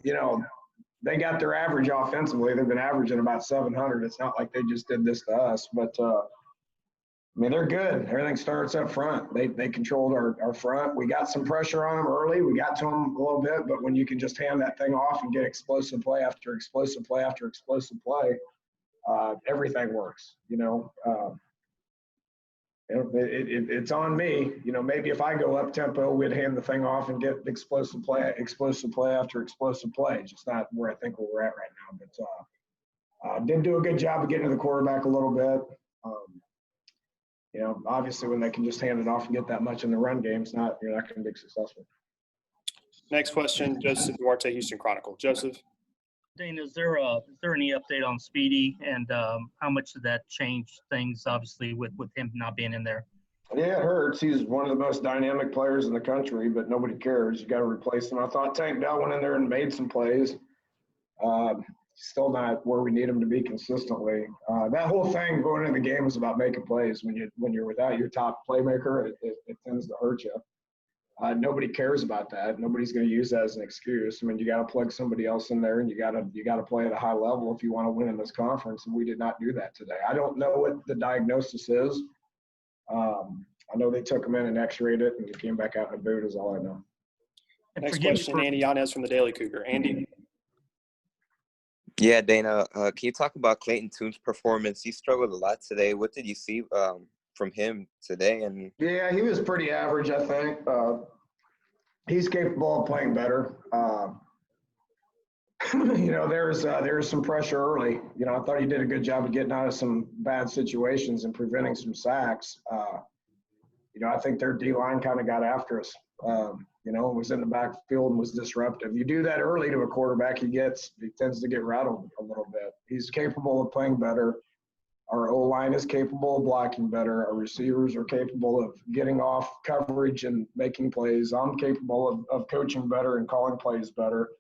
you know, they got their average offensively. They've been averaging about 700. It's not like they just did this to us, but I mean, they're good. Everything starts up front. They controlled our front. We got some pressure on them early. We got to them a little bit, but when you can just hand that thing off and get explosive play after explosive play after explosive play, everything works. It's on me. Maybe if I go up tempo, we'd hand the thing off and get explosive play after explosive play. Just not where I think we're at right now. But did do a good job of getting to the quarterback a little bit. Obviously when they can just hand it off and get that much in the run game, you're not going to be successful. Next question, Joseph Duarte, Houston Chronicle. Joseph. Dana, is there any update on Speedy and how much did that change things, obviously, with him not being in there? Yeah, it hurts. He's one of the most dynamic players in the country, but nobody cares. You got to replace him. I thought Tank Dell went in there and made some plays. Still not where we need him to be consistently. That whole thing going into the game was about making plays. When you're without your top playmaker, it tends to hurt you. Nobody cares about that. Nobody's going to use that as an excuse. I mean, you got to plug somebody else in there, and you got to play at a high level if you want to win in this conference. And we did not do that today. I don't know what the diagnosis is. I know they took him in and X-rayed it, and he came back out in a boot. Is all I know. Next question, Andy Yanez from the Daily Cougar. Andy. Yeah, Dana, can you talk about Clayton Toon's performance? He struggled a lot today. What did you see from him today? And yeah, he was pretty average, I think. He's capable of playing better. There's some pressure early. I thought he did a good job of getting out of some bad situations and preventing some sacks. I think their D-line kind of got after us. Was in the backfield and was disruptive. You do that early to a quarterback, he tends to get rattled a little bit. He's capable of playing better. Our O-line is capable of blocking better. Our receivers are capable of getting off coverage and making plays. I'm capable of coaching better and calling plays better.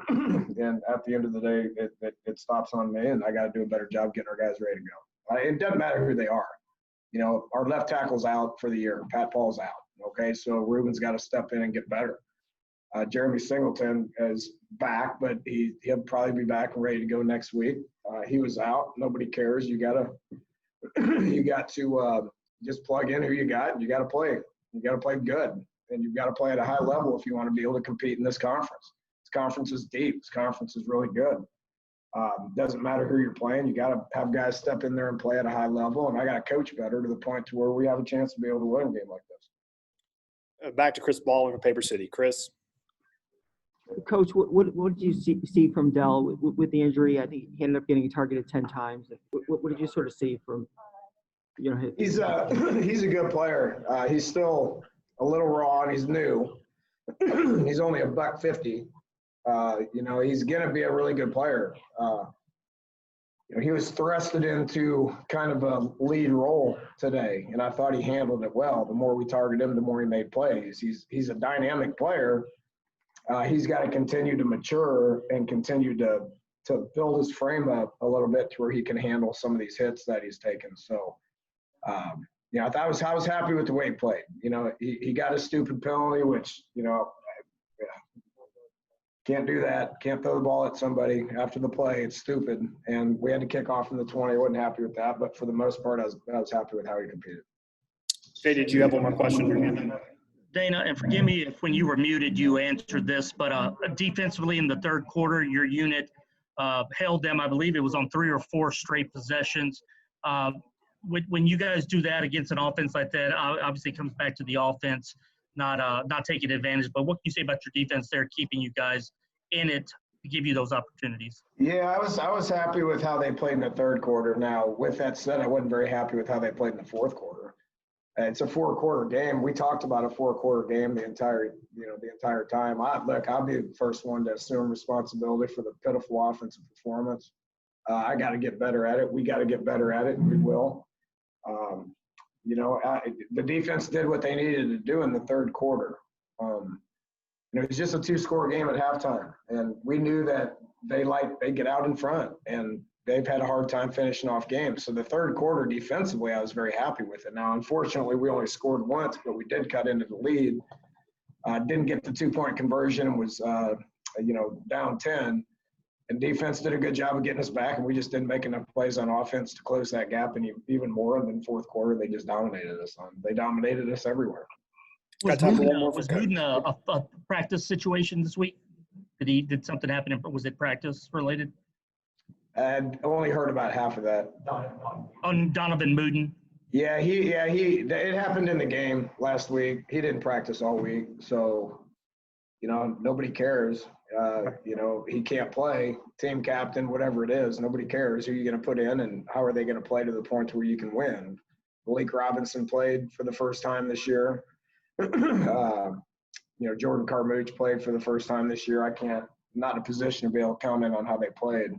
And at the end of the day, it stops on me, and I got to do a better job getting our guys ready to go. It doesn't matter who they are. Our left tackle's out for the year. Pat Paul's out. Okay, so Ruben's got to step in and get better. Jeremy Singleton is back, but he'll probably be back and ready to go next week. He was out. Nobody cares. You got to just plug in who you got, and you got to play. You got to play good, and you've got to play at a high level if you want to be able to compete in this conference. This conference is deep. This conference is really good. Doesn't matter who you're playing. You got to have guys step in there and play at a high level, and I got to coach better to the point to where we have a chance to be able to win a game like this. Back to Chris Baldwin from Paper City. Chris. Coach, what did you see from Dell with the injury? I think he ended up getting targeted 10 times. What did you sort of see from He's a good player. He's still a little raw and he's new. He's only $150. He's gonna be a really good player. He was thrusted into kind of a lead role today, and I thought he handled it well. The more we target him, the more he made plays. He's a dynamic player. He's got to continue to mature and continue to build his frame up a little bit to where he can handle some of these hits that he's taken. So, I was happy with the way he played. He got a stupid penalty, which, can't do that. Can't throw the ball at somebody after the play. It's stupid. And we had to kick off from the 20. I wasn't happy with that. But for the most part, I was happy with how he competed. Jay, did you have one more question for him? Dana, and forgive me if when you were muted you answered this, but defensively in the third quarter, your unit held them, I believe it was on 3 or 4 straight possessions. When you guys do that against an offense like that, obviously it comes back to the offense not taking advantage. But what can you say about your defense there, keeping you guys in it to give you those opportunities? Yeah, I was happy with how they played in the third quarter. Now, with that said, I wasn't very happy with how they played in the fourth quarter. It's a 4-quarter game. We talked about a 4-quarter game the entire time. I'll be the first one to assume responsibility for the pitiful offensive performance. I got to get better at it. We got to get better at it, and we will. The defense did what they needed to do in the third quarter. It was just a 2-score game at halftime, and we knew that they get out in front, and they've had a hard time finishing off games. So the third quarter defensively, I was very happy with it. Now, unfortunately, we only scored once, but we did cut into the lead. Didn't get the 2-point conversion and was down 10. And defense did a good job of getting us back, and we just didn't make enough plays on offense to close that gap. And even more than fourth quarter, they just dominated us. They dominated us everywhere. Was Got time for one more Was for Coach. Mooden a practice situation this week? Did something happen? Was it practice related? I'd only heard about half of that. On Donovan Mooden. Yeah, it happened in the game last week. He didn't practice all week, so nobody cares. He can't play, team captain, whatever it is. Nobody cares who you're going to put in and how are they going to play to the point where you can win. Malik Robinson played for the first time this year. Jordan Carmouche played for the first time this year. I'm not in a position to be able to comment on how they played.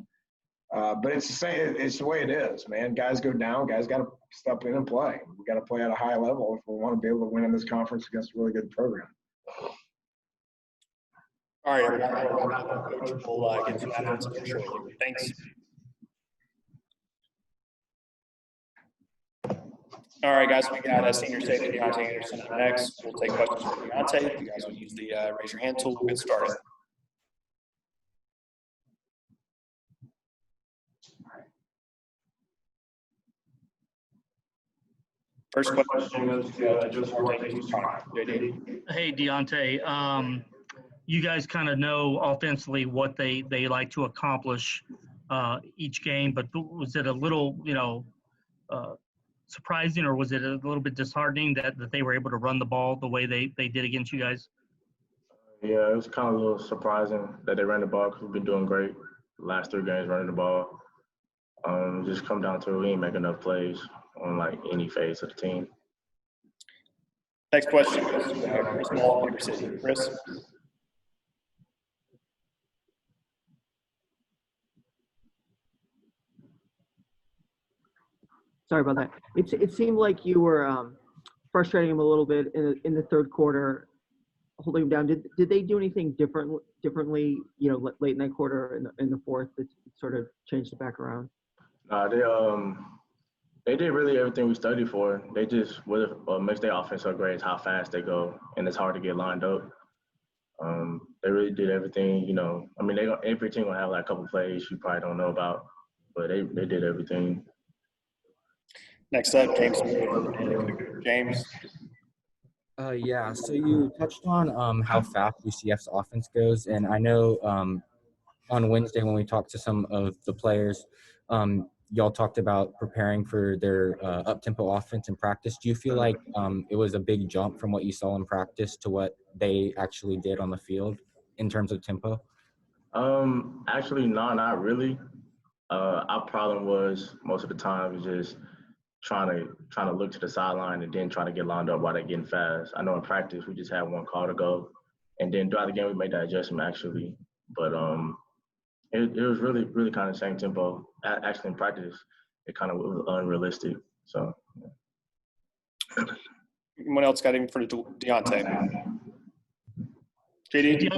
But it's the same. It's the way it is, man. Guys go down. Guys got to step in and play. We got to play at a high level if we want to be able to win in this conference against a really good program. All right, everyone. Coach will get to that answer shortly. Thanks. All right, guys, we got senior safety Deontay Anderson up next. We'll take questions from Deontay. If you guys will use the raise your hand tool, we'll get started. First question goes to Joseph JD. Hey, Deontay. You guys kind of know offensively what they like to accomplish each game, but was it a little, surprising, or was it a little bit disheartening that they were able to run the ball the way they did against you guys? Yeah, it was kind of a little surprising that they ran the ball because we've been doing great the last 3 games running the ball. Just come down to we ain't make enough plays on any phase of the team. Next question goes to Chris Ball, Weber City. Chris. Sorry about that. It seemed like you were frustrating him a little bit in the third quarter, holding him down. Did they do anything differently? Late in that quarter in the fourth that sort of changed it back around? They did really everything we studied for. They just what makes their offense so great is how fast they go, and it's hard to get lined up. They really did everything. Every team will have a couple plays you probably don't know about, but they did everything. Next up, James. James. Yeah, so you touched on how fast UCF's offense goes, and I know on Wednesday when we talked to some of the players, y'all talked about preparing for their up-tempo offense in practice. Do you feel like it was a big jump from what you saw in practice to what they actually did on the field in terms of tempo? Actually, no, not really. Our problem was most of the time was just trying to look to the sideline and then trying to get lined up while they're getting fast. I know in practice we just had one call to go, and then throughout the game we made that adjustment actually. But it was really, really kind of the same tempo. Actually in practice, it kind of was unrealistic. So. Yeah. Anyone else got anything for Deontay? JD?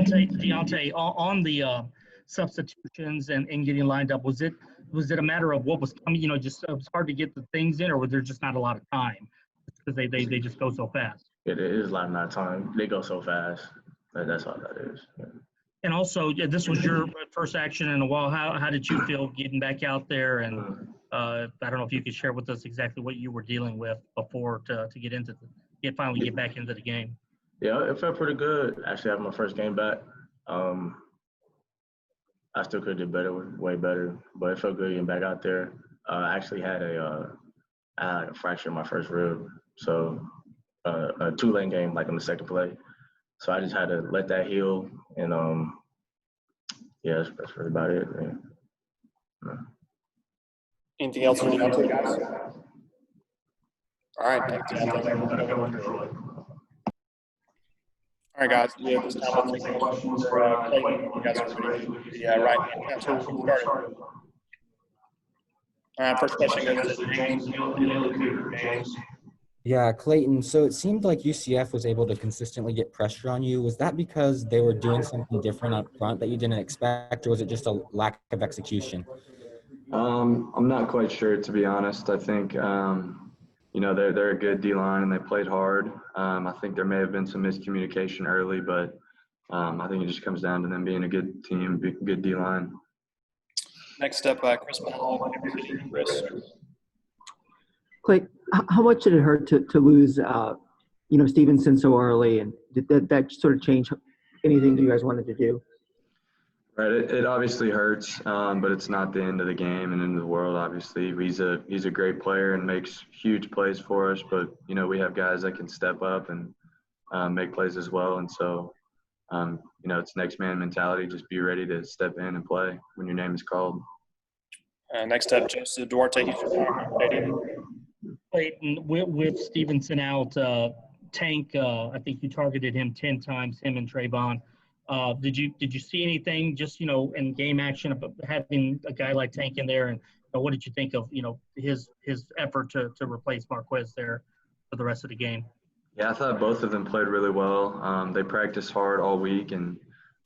Deontay, on the substitutions and getting lined up, was it a matter of what was coming, just it was hard to get the things in, or was there just not a lot of time because they just go so fast? It is a lot of time. They go so fast. That's all that is. Yeah. And also, this was your first action in a while. How did you feel getting back out there? And I don't know if you could share with us exactly what you were dealing with before to finally get back into the game. Yeah, it felt pretty good. Actually, having my first game back. I still could have did better, way better, but it felt good getting back out there. I actually had I had a fracture in my first rib, so a 2-lane game on the second play. So I just had to let that heal, and yeah, that's really about it. Yeah. Anything else from Deontay, guys? All right, thanks, Deontay. All right, guys, we have this time to take questions for Clayton. You guys are ready. Yeah, right. That's where we'll get started. All right, first question goes to James. James. Yeah, Clayton, so it seemed like UCF was able to consistently get pressure on you. Was that because they were doing something different up front that you didn't expect, or was it just a lack of execution? I'm not quite sure, to be honest. I think, they're a good D-line and they played hard. I think there may have been some miscommunication early, but I think it just comes down to them being a good team, good D-line. Next up, Chris Ball. Chris. Clay, how much did it hurt to lose, Stevenson so early, and did that sort of change anything you guys wanted to do? Right. It obviously hurts, but it's not the end of the game and end of the world. Obviously, he's a great player and makes huge plays for us. But we have guys that can step up and make plays as well. And so, it's next man mentality. Just be ready to step in and play when your name is called. Next up, Joseph Duarte. Clayton, with Stevenson out, Tank, I think you targeted him 10 times, him and Trayvon. Did you see anything just, in game action about having a guy like Tank in there? And what did you think of, his effort to replace Marquez there for the rest of the game? Yeah, I thought both of them played really well. They practice hard all week and,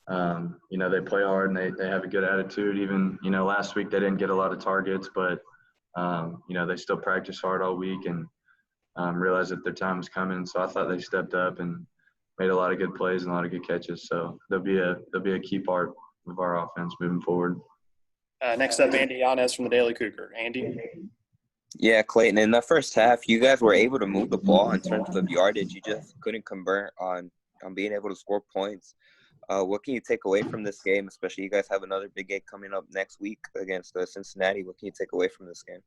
they play hard and they have a good attitude. Even, last week they didn't get a lot of targets, but, they still practice hard all week and realized that their time was coming. So I thought they stepped up and made a lot of good plays and a lot of good catches. So they'll be a key part of our offense moving forward. Next up, Andy Yanez from the Daily Cougar. Andy? Yeah, Clayton, in the first half, you guys were able to move the ball in terms of yardage. You just couldn't convert on being able to score points. What can you take away from this game, especially you guys have another big game coming up next week against Cincinnati? What can you take away from this game?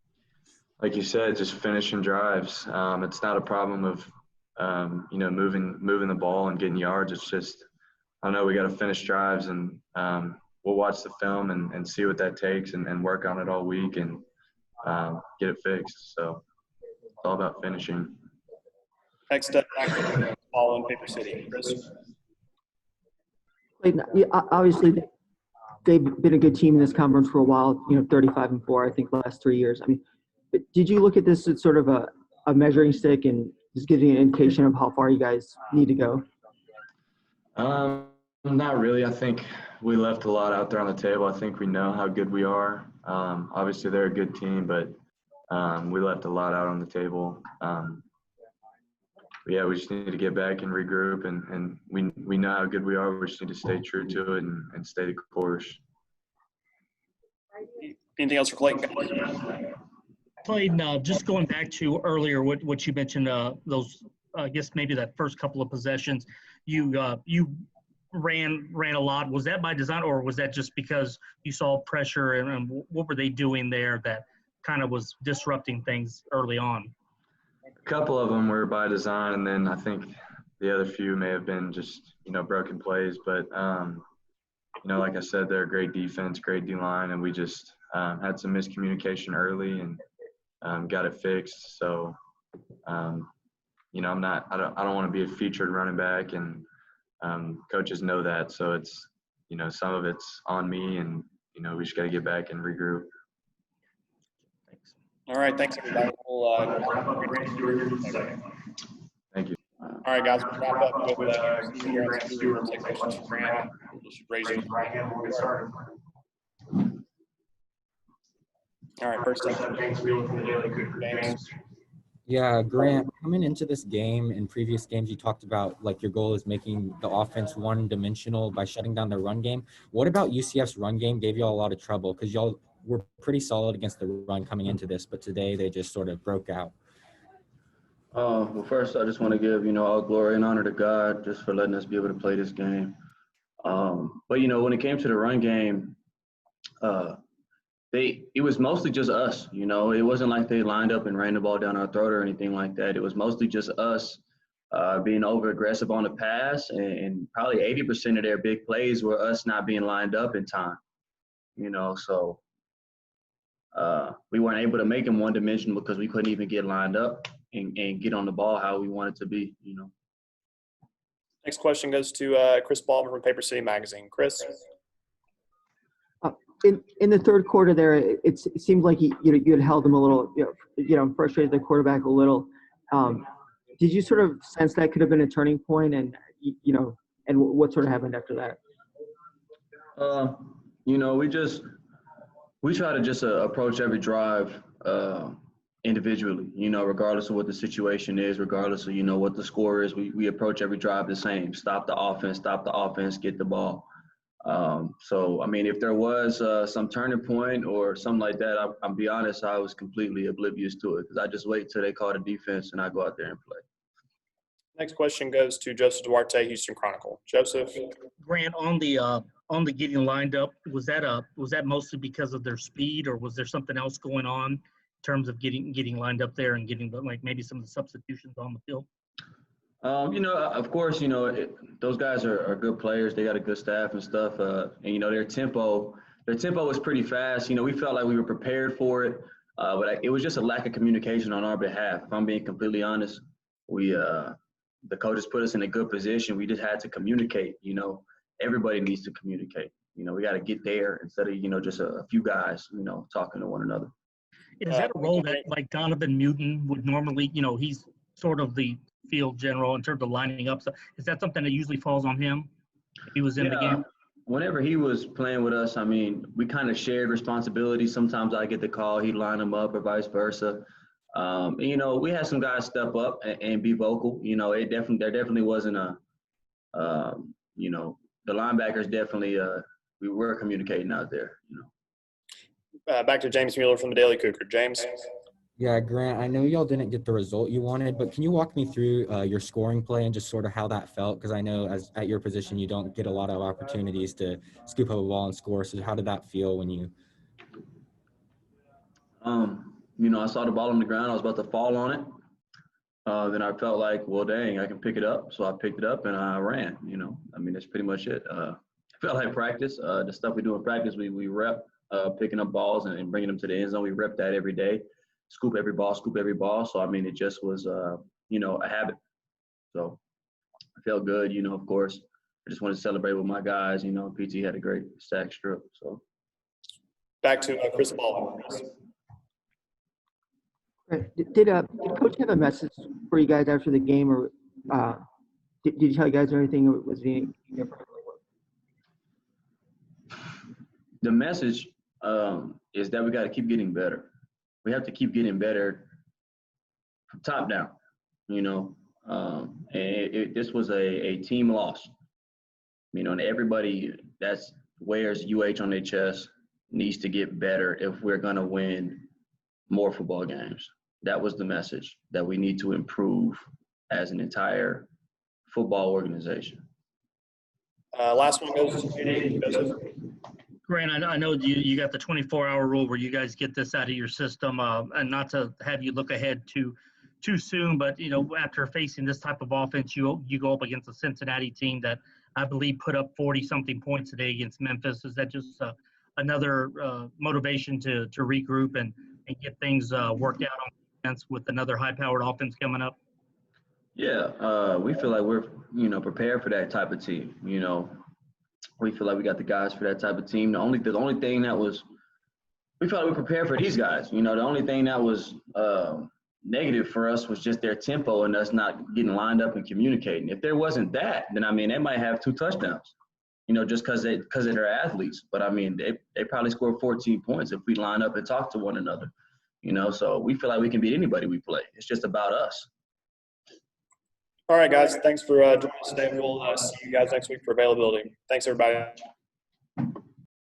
Like you said, just finishing drives. It's not a problem of, moving the ball and getting yards. It's just, I know we got to finish drives and we'll watch the film and see what that takes and work on it all week and get it fixed. So it's all about finishing. Next up, Paul in Paper City. Chris? Obviously, they've been a good team in this conference for a while, 35-4, I think, the last 3 years. I mean, did you look at this as sort of a measuring stick and just giving an indication of how far you guys need to go? Not really. I think we left a lot out there on the table. I think we know how good we are. Obviously, they're a good team, but we left a lot out on the table. Yeah, we just need to get back and regroup, and we know how good we are. We just need to stay true to it and stay the course. Anything else for Clayton? Clayton, just going back to earlier, what you mentioned, those, I guess maybe that first couple of possessions, you ran a lot. Was that by design, or was that just because you saw pressure, and what were they doing there that kind of was disrupting things early on? A couple of them were by design, and then I think the other few may have been just, broken plays. But, like I said, they're a great defense, great D-line, and we just had some miscommunication early and got it fixed. So, I don't want to be a featured running back, and coaches know that. So it's, some of it's on me, and, we just got to get back and regroup. All right, thanks, everybody. Thank you. All right, guys, we'll wrap up with take questions from Grant. Raise your hand. We'll get started. All right, first up, James Wheeler from the Daily Cougar. James. Yeah, Grant, coming into this game, in previous games, you talked about, your goal is making the offense one-dimensional by shutting down the run game. What about UCF's run game gave y'all a lot of trouble? Because y'all were pretty solid against the run coming into this, but today they just sort of broke out. Well, first, I just want to give, all glory and honor to God just for letting us be able to play this game. But, when it came to the run game, it was mostly just us, It wasn't like they lined up and ran the ball down our throat or anything like that. It was mostly just us being over-aggressive on the pass, and probably 80% of their big plays were us not being lined up in time, So we weren't able to make them one-dimensional because we couldn't even get lined up and get on the ball how we wanted to be, Next question goes to Chris Ball from Paper City Magazine. Chris? In the third quarter there, it seemed like you had held them a little, frustrated the quarterback a little. Did you sort of sense that could have been a turning point, and what sort of happened after that? We try to just approach every drive individually, regardless of what the situation is, regardless of, what the score is. We approach every drive the same. Stop the offense, get the ball. So, I mean, if there was some turning point or something like that, I'll be honest, I was completely oblivious to it because I just wait till they call the defense and I go out there and play. Next question goes to Joseph Duarte, Houston Chronicle. Joseph. Grant, on the getting lined up, was that mostly because of their speed, or was there something else going on in terms of getting lined up there and getting maybe some of the substitutions on the field? Of course, those guys are good players. They got a good staff and stuff. And their tempo was pretty fast. We felt like we were prepared for it, but it was just a lack of communication on our behalf. If I'm being completely honest, the coaches put us in a good position. We just had to communicate. Everybody needs to communicate. We got to get there instead of just a few guys, talking to one another. Is that a role that like Donovan Newton would normally? He's sort of the field general in terms of lining up. So is that something that usually falls on him? If he was in the game. Whenever he was playing with us, I mean, we kind of shared responsibility. Sometimes I get the call, he'd line them up, or vice versa. We had some guys step up and be vocal. There definitely wasn't the linebackers definitely we were communicating out there. Back to James Mueller from the Daily Cougar. James. Yeah, Grant, I know y'all didn't get the result you wanted, but can you walk me through your scoring play and just sort of how that felt? Because I know at your position, you don't get a lot of opportunities to scoop up a ball and score. So how did that feel when you? I saw the ball on the ground. I was about to fall on it. Then I felt like, well, dang, I can pick it up. So I picked it up and I ran. That's pretty much it. It felt like practice. The stuff we do in practice, we rep picking up balls and bringing them to the end zone. We rep that every day. Scoop every ball. So, it just was, a habit. So I felt good, of course. I just wanted to celebrate with my guys. PT had a great sack strip. So back to Chris Baldwin. Did Coach have a message for you guys after the game, or did you tell you guys anything, or was it different? The message is that we got to keep getting better. We have to keep getting better from top down, and this was a team loss, and everybody that wears UH on their chest needs to get better if we're going to win more football games. That was the message, that we need to improve as an entire football organization. Last one goes to Joseph. Grant, I know you got the 24-hour rule where you guys get this out of your system, and not to have you look ahead too soon, but after facing this type of offense, you go up against a Cincinnati team that I believe put up 40-something points today against Memphis. Is that just another motivation to regroup and get things worked out on defense with another high-powered offense coming up? Yeah, we feel like we're prepared for that type of team. We feel like we got the guys for that type of team. The only thing that was, we felt like we prepared for these guys. The only thing that was negative for us was just their tempo and us not getting lined up and communicating. If there wasn't that, then they might have 2 touchdowns. Just because they're athletes. But they probably scored 14 points if we line up and talk to one another. So we feel like we can beat anybody we play. It's just about us. All right, guys. Thanks for joining us today. We'll see you guys next week for availability. Thanks, everybody.